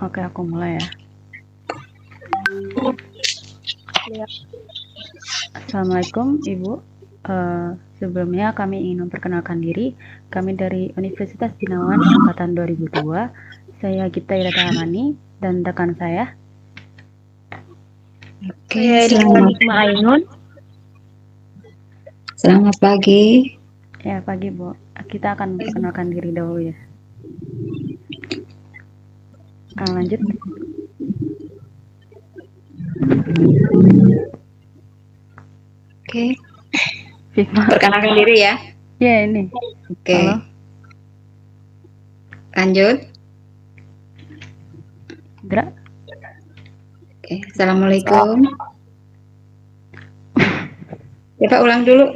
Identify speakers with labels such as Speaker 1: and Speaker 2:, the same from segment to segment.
Speaker 1: Oke, aku mulai ya. Assalamualaikum, Ibu. Sebelumnya kami ingin memperkenalkan diri. Kami dari Universitas Binawan Angkatan 2002. Saya Gita Irata Amani dan rekan saya.
Speaker 2: Oke, selamat pagi.
Speaker 1: Ya, pagi, Bu. Kita akan memperkenalkan diri dahulu ya. Lanjut.
Speaker 2: Oke,
Speaker 1: Fitma.
Speaker 2: perkenalkan diri ya.
Speaker 1: Ya, ini.
Speaker 2: Oke,
Speaker 1: Halo.
Speaker 2: lanjut.
Speaker 1: Gerak.
Speaker 2: Oke, assalamualaikum. Ya Pak, ulang dulu.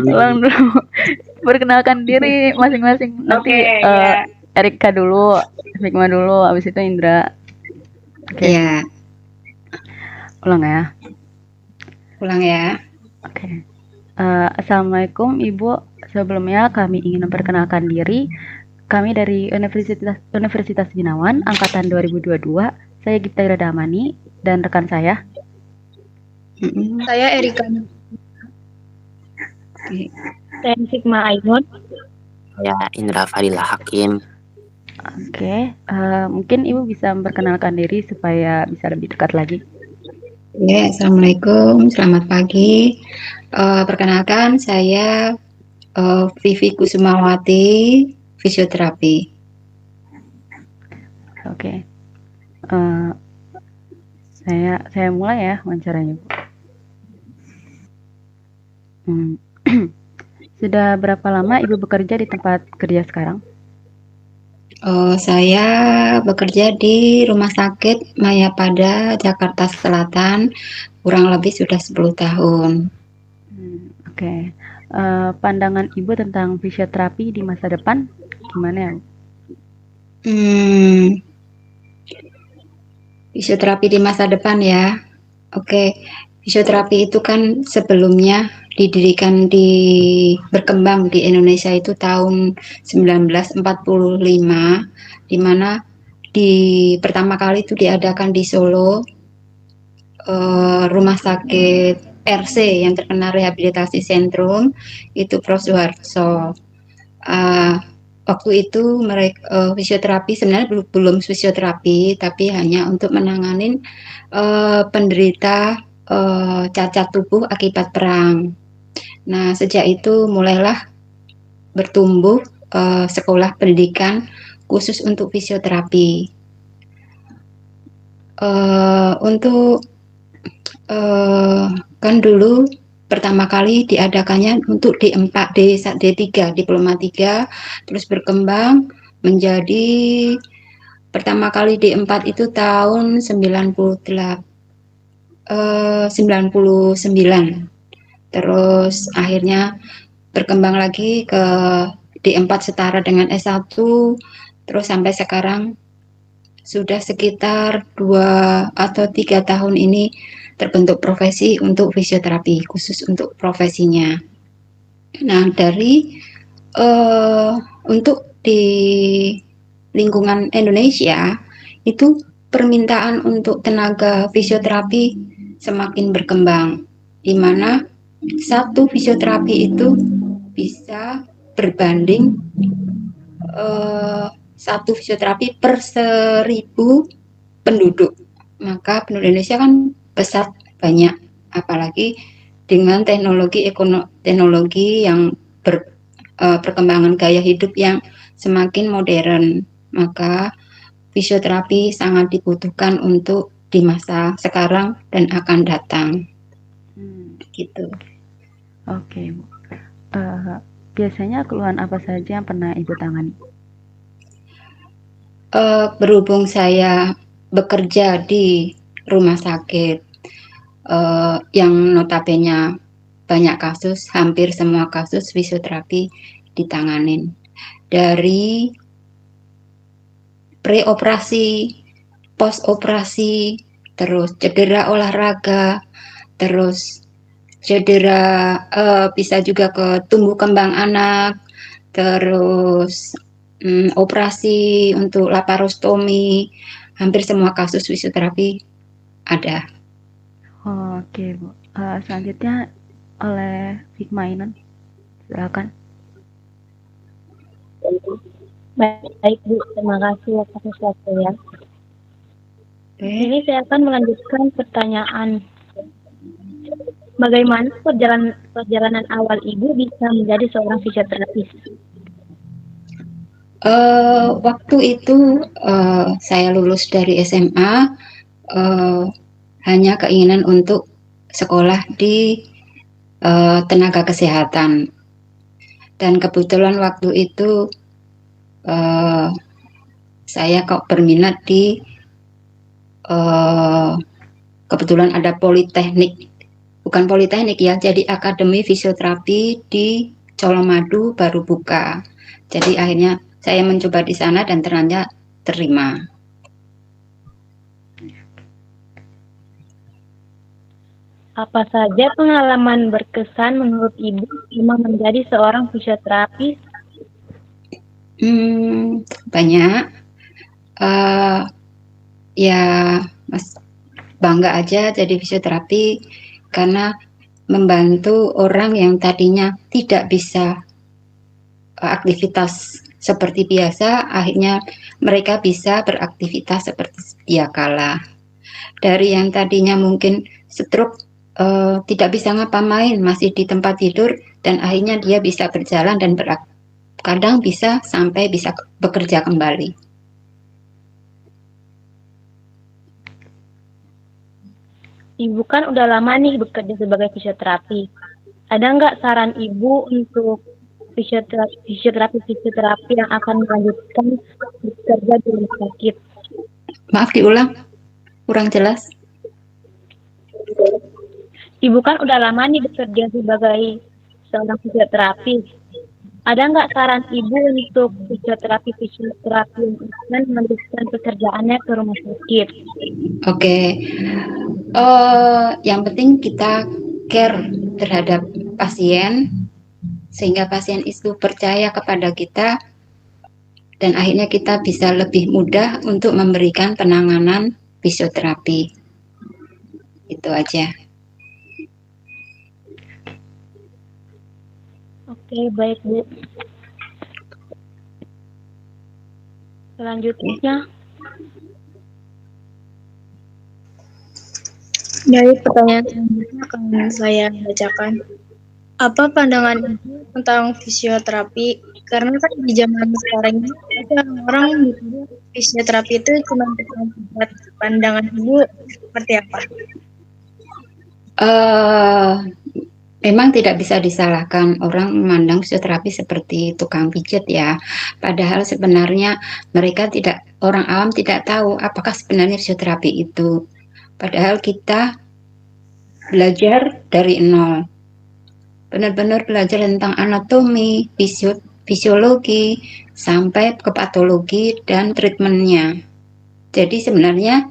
Speaker 1: Ulang dulu. Perkenalkan diri masing-masing. Nanti
Speaker 2: ya.
Speaker 1: Erika dulu, Fitma dulu, habis itu Indra. Oke.
Speaker 2: Ya,
Speaker 1: Ulang ya.
Speaker 2: ulang ya.
Speaker 1: Oke. Assalamualaikum Ibu. Sebelumnya kami ingin memperkenalkan diri. Kami dari Universitas Binawan Angkatan 2022. Saya Gita Irada Amani dan rekan saya.
Speaker 3: Saya Erika.
Speaker 2: Oke.
Speaker 3: Saya Sigma Ainun.
Speaker 4: Saya Indra Fadila Hakim.
Speaker 1: Oke. Mungkin Ibu bisa memperkenalkan diri supaya bisa lebih dekat lagi.
Speaker 2: Ya, assalamualaikum. Selamat pagi. Perkenalkan, saya Vivi Kusumawati, fisioterapi.
Speaker 1: Oke. Saya mulai ya wawancaranya, Bu. Sudah berapa lama Ibu bekerja di tempat kerja sekarang?
Speaker 2: Saya bekerja di Rumah Sakit Mayapada, Jakarta Selatan, kurang lebih sudah 10 tahun.
Speaker 1: Oke. Pandangan Ibu tentang fisioterapi di masa depan gimana ya?
Speaker 2: Fisioterapi di masa depan ya. Oke. Fisioterapi itu kan sebelumnya berkembang di Indonesia itu tahun 1945, di mana pertama kali itu diadakan di Solo, Rumah Sakit RC yang terkenal Rehabilitasi Sentrum itu Prof. Suharto. Waktu itu mereka fisioterapi sebenarnya belum fisioterapi, tapi hanya untuk menangani penderita cacat tubuh akibat perang. Nah, sejak itu mulailah bertumbuh sekolah pendidikan khusus untuk fisioterapi. Kan dulu pertama kali diadakannya untuk D4, D3, Diploma 3, terus berkembang menjadi pertama kali D4 itu tahun 99. Terus akhirnya berkembang lagi ke D4 setara dengan S1, terus sampai sekarang sudah sekitar 2 atau 3 tahun ini terbentuk profesi untuk fisioterapi, khusus untuk profesinya. Nah, untuk di lingkungan Indonesia, itu permintaan untuk tenaga fisioterapi semakin berkembang, di mana satu fisioterapi itu bisa berbanding satu fisioterapi per 1.000 penduduk. Maka penduduk Indonesia kan besar, banyak, apalagi dengan teknologi yang perkembangan gaya hidup yang semakin modern, maka fisioterapi sangat dibutuhkan untuk di masa sekarang dan akan datang. Gitu.
Speaker 1: Oke, Bu. Biasanya keluhan apa saja yang pernah Ibu tangani?
Speaker 2: Berhubung saya bekerja di rumah sakit yang notabene banyak kasus, hampir semua kasus fisioterapi ditanganin. Dari pre-operasi, post-operasi, terus cedera olahraga, terus cedera bisa juga ke tumbuh kembang anak, terus operasi untuk laparostomi, hampir semua kasus fisioterapi ada.
Speaker 1: Oke, Bu. Selanjutnya oleh Hikmah Ainun. Silakan.
Speaker 3: Baik Bu, terima kasih atas waktunya. Ini saya akan melanjutkan pertanyaan. Bagaimana perjalanan awal Ibu bisa menjadi seorang fisioterapis?
Speaker 2: Waktu itu saya lulus dari SMA, hanya keinginan untuk sekolah di tenaga kesehatan, dan kebetulan waktu itu saya kok berminat di kebetulan ada politeknik, bukan politeknik ya, jadi akademi fisioterapi di Colomadu baru buka. Jadi akhirnya saya mencoba di sana dan ternyata terima.
Speaker 3: Apa saja pengalaman berkesan menurut Ibu selama menjadi seorang fisioterapis?
Speaker 2: Banyak. Ya, Mas, bangga aja jadi fisioterapi karena membantu orang yang tadinya tidak bisa aktivitas seperti biasa, akhirnya mereka bisa beraktivitas seperti sedia kala. Dari yang tadinya mungkin stroke, tidak bisa ngapa-ngapain, masih di tempat tidur, dan akhirnya dia bisa berjalan dan kadang bisa sampai bisa bekerja kembali.
Speaker 3: Ibu kan udah lama nih bekerja sebagai fisioterapi. Ada nggak saran Ibu untuk fisioterapi yang akan melanjutkan bekerja di rumah sakit?
Speaker 2: Maaf, diulang, kurang jelas.
Speaker 3: Ibu kan udah lama nih bekerja sebagai seorang fisioterapi. Ada nggak saran Ibu untuk fisioterapi yang akan melanjutkan pekerjaannya ke rumah sakit?
Speaker 2: Oke. Yang penting kita care terhadap pasien, sehingga pasien itu percaya kepada kita, dan akhirnya kita bisa lebih mudah untuk memberikan penanganan fisioterapi. Itu aja.
Speaker 3: Oke, baik Bu. Selanjutnya,
Speaker 5: dari pertanyaan selanjutnya akan saya bacakan. Apa pandangan Ibu tentang fisioterapi? Karena kan di zaman sekarang ini orang mikir fisioterapi itu cuma tentang obat. Pandangan Ibu seperti apa?
Speaker 2: Memang tidak bisa disalahkan orang memandang fisioterapi seperti tukang pijat ya. Padahal sebenarnya orang awam tidak tahu apakah sebenarnya fisioterapi itu. Padahal kita belajar dari nol. Benar-benar belajar tentang anatomi, fisiologi, sampai ke patologi dan treatmentnya. Jadi sebenarnya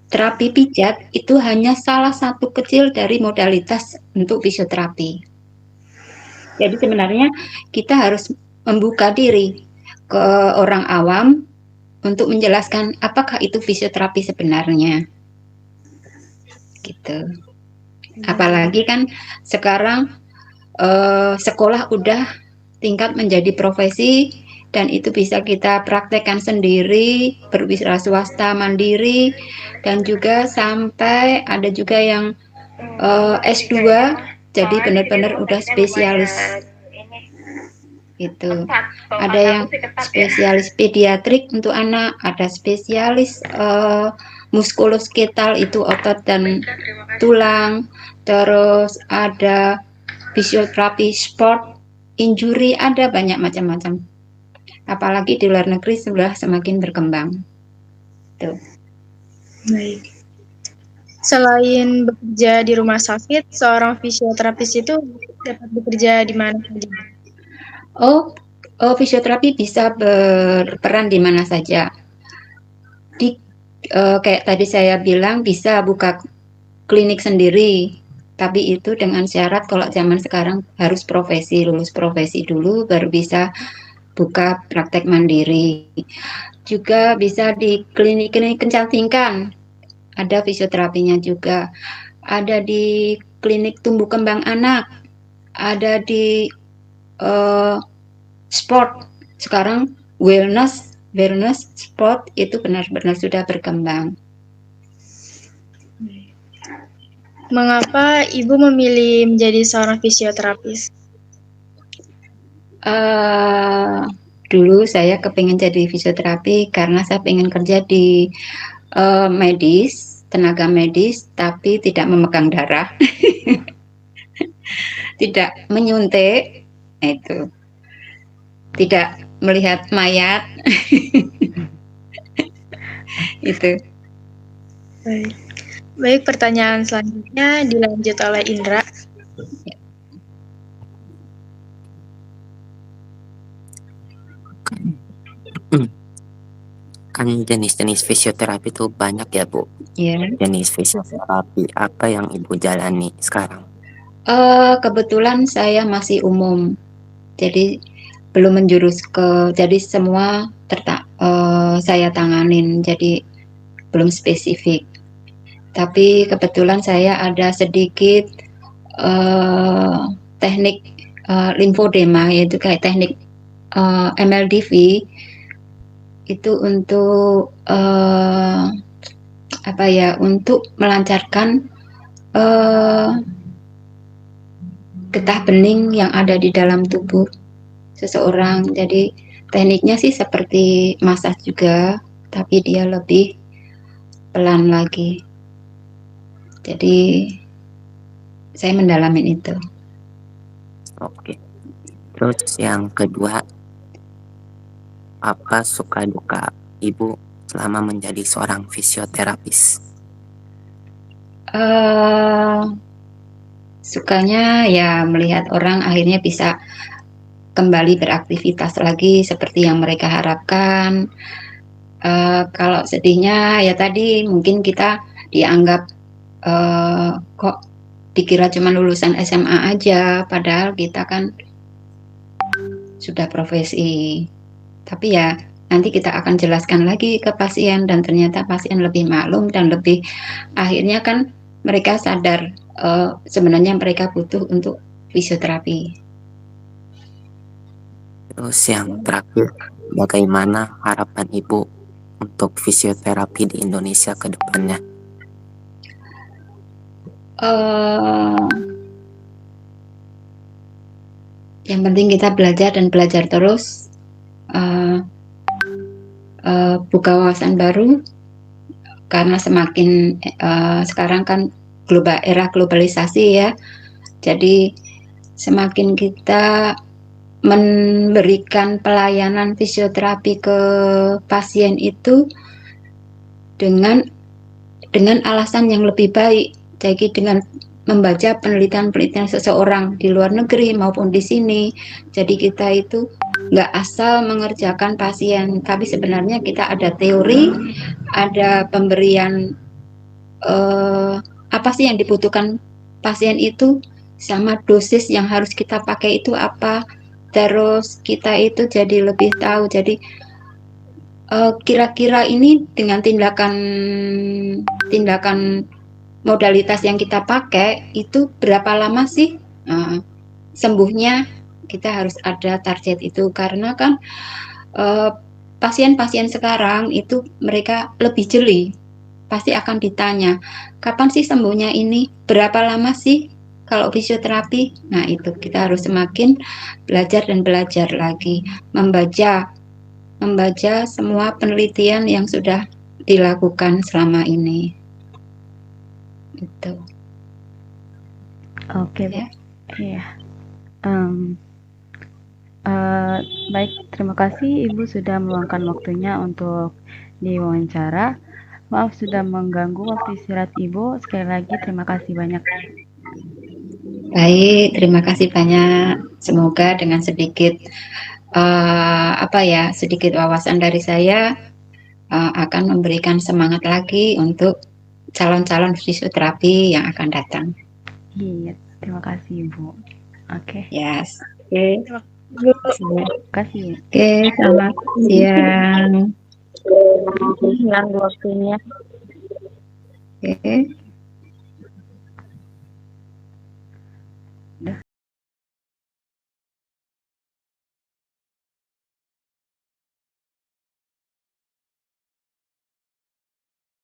Speaker 2: terapi pijat itu hanya salah satu kecil dari modalitas untuk fisioterapi. Jadi sebenarnya kita harus membuka diri ke orang awam untuk menjelaskan apakah itu fisioterapi sebenarnya. Gitu. Apalagi kan sekarang sekolah udah tingkat menjadi profesi, dan itu bisa kita praktekkan sendiri, berwira swasta mandiri, dan juga sampai ada juga yang S2, jadi benar-benar udah spesialis. Itu ada yang spesialis pediatrik untuk anak, ada spesialis muskuloskeletal, itu otot dan tulang, terus ada fisioterapi sport injury, ada banyak macam-macam. Apalagi di luar negeri sudah semakin berkembang. Tuh.
Speaker 5: Baik. Selain bekerja di rumah sakit, seorang fisioterapis itu dapat bekerja di mana saja?
Speaker 2: Fisioterapi bisa berperan di mana saja. Kayak tadi saya bilang, bisa buka klinik sendiri, tapi itu dengan syarat kalau zaman sekarang harus lulus profesi dulu baru bisa buka praktek mandiri. Juga bisa di klinik-klinik kecantikan, ada fisioterapinya juga. Ada di klinik tumbuh kembang anak, ada di sport. Sekarang wellness sport itu benar-benar sudah berkembang.
Speaker 5: Mengapa Ibu memilih menjadi seorang fisioterapis?
Speaker 2: Dulu saya kepingin jadi fisioterapi karena saya ingin kerja di medis, tenaga medis, tapi tidak memegang darah, tidak menyuntik, itu, tidak melihat mayat, itu.
Speaker 5: Baik, pertanyaan selanjutnya dilanjut oleh Indra.
Speaker 4: Kan jenis-jenis fisioterapi itu banyak ya, Bu.
Speaker 2: Iya.
Speaker 4: Jenis fisioterapi apa yang Ibu jalani sekarang?
Speaker 2: Kebetulan saya masih umum, jadi belum menjurus ke, jadi semua saya tanganin, jadi belum spesifik. Tapi kebetulan saya ada sedikit teknik limfodema, yaitu kayak teknik MLDV, itu untuk untuk melancarkan getah bening yang ada di dalam tubuh seseorang. Jadi tekniknya sih seperti massage juga, tapi dia lebih pelan lagi. Jadi saya mendalamin itu.
Speaker 4: Oke. Terus yang kedua, apa suka duka Ibu selama menjadi seorang fisioterapis?
Speaker 2: Sukanya ya melihat orang akhirnya bisa kembali beraktivitas lagi seperti yang mereka harapkan. Kalau sedihnya ya tadi mungkin kita dianggap kok dikira cuma lulusan SMA aja, padahal kita kan sudah profesi. Tapi ya nanti kita akan jelaskan lagi ke pasien, dan ternyata pasien lebih maklum dan lebih akhirnya kan mereka sadar sebenarnya mereka butuh untuk fisioterapi.
Speaker 4: Terus yang terakhir, bagaimana harapan Ibu untuk fisioterapi di Indonesia ke depannya?
Speaker 2: Yang penting kita belajar dan belajar terus, buka wawasan baru, karena semakin sekarang kan era globalisasi ya, jadi semakin kita memberikan pelayanan fisioterapi ke pasien itu dengan alasan yang lebih baik. Jadi dengan membaca penelitian-penelitian seseorang di luar negeri maupun di sini, jadi kita itu nggak asal mengerjakan pasien, tapi sebenarnya kita ada teori, ada pemberian apa sih yang dibutuhkan pasien itu, sama dosis yang harus kita pakai itu apa. Terus kita itu jadi lebih tahu, jadi kira-kira ini dengan tindakan modalitas yang kita pakai itu berapa lama sih sembuhnya. Kita harus ada target itu, karena kan pasien-pasien sekarang itu mereka lebih jeli, pasti akan ditanya kapan sih sembuhnya ini, berapa lama sih kalau fisioterapi. Nah itu kita harus semakin belajar dan belajar lagi, membaca semua penelitian yang sudah dilakukan selama ini. Itu.
Speaker 1: Oke, Bu. Iya. Baik, terima kasih Ibu sudah meluangkan waktunya untuk diwawancara. Maaf sudah mengganggu waktu istirahat Ibu. Sekali lagi terima kasih banyak.
Speaker 2: Baik, terima kasih banyak. Semoga dengan sedikit sedikit wawasan dari saya akan memberikan semangat lagi untuk calon-calon fisioterapi yang akan datang.
Speaker 1: Iya, terima kasih Ibu. Oke.
Speaker 2: Yes. Okay.
Speaker 5: Bu.
Speaker 1: Terima kasih.
Speaker 2: Oke, selamat siang.
Speaker 3: Mengganggu waktunya.
Speaker 2: Oke.